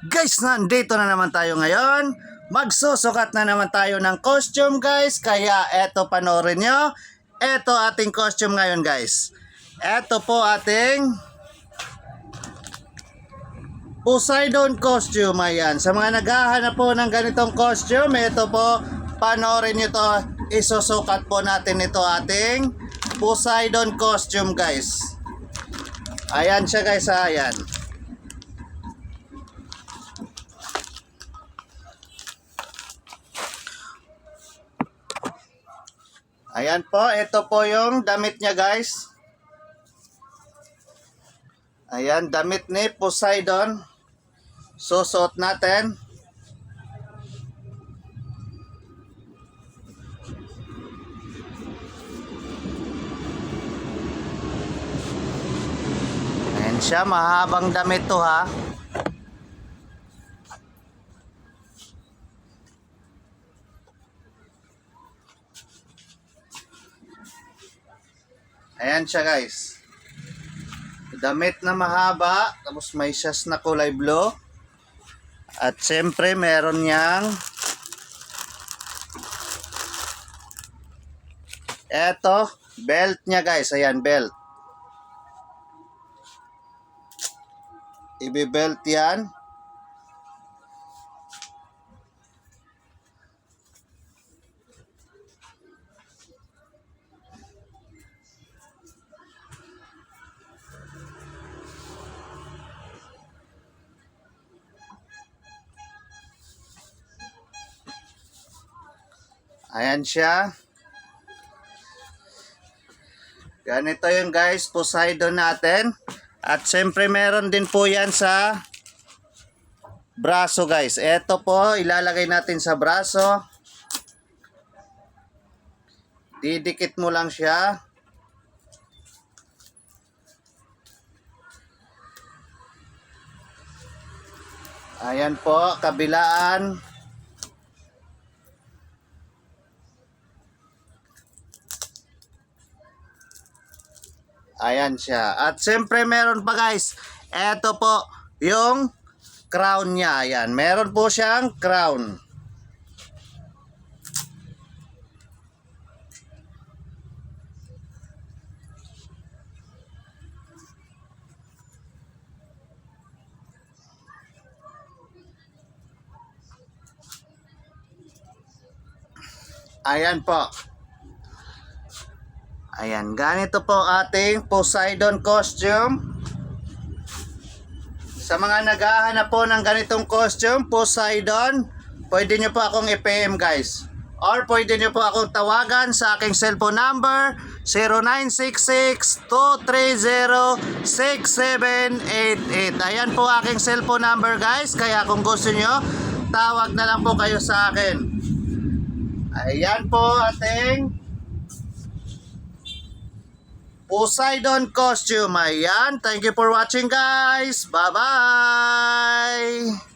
Guys, nandito na naman tayo ngayon. Magsusukat na naman tayo ng costume, guys. Kaya eto, panoorin nyo. Eto ating costume ngayon, guys. Eto po ating Poseidon costume. Ayan. Sa mga naghahanap po ng ganitong costume, eto po, panoorin nyo to. Isusukat po natin ito ating Poseidon costume, guys. Ayan siya, guys. Ayan. Ayan po, ito po yung damit niya, guys. Ayan, damit ni Poseidon. Susuot natin. Ayan siya, mahabang damit to, ha. Ayan siya, guys. Damit na mahaba, tapos may sas na kulay blue. At syempre meron niyang eto, belt niya, guys. Ayan, belt. Ibe-belt yan. Ayan siya. Ganito yung, guys, Poseidon natin. At siyempre meron din po yan sa braso, guys. Ito po, ilalagay natin sa braso. Didikit mo lang siya. Ayan po, kabilaan. Ayan siya. At siyempre meron pa, guys. Ito po yung crown niya. Ayan. Meron po siyang crown. Ayan po. Ayan, ganito po ating Poseidon costume. Sa mga naghahanap po ng ganitong costume, Poseidon, pwede nyo po akong i-PM, guys. Or pwede nyo po akong tawagan sa aking cellphone number 0966-230-6788. Ayan po aking cellphone number, guys. Kaya kung gusto nyo, tawag na lang po kayo sa akin. Ayan po ating Poseidon costume. Ayan. Thank you for watching, guys. Bye-bye.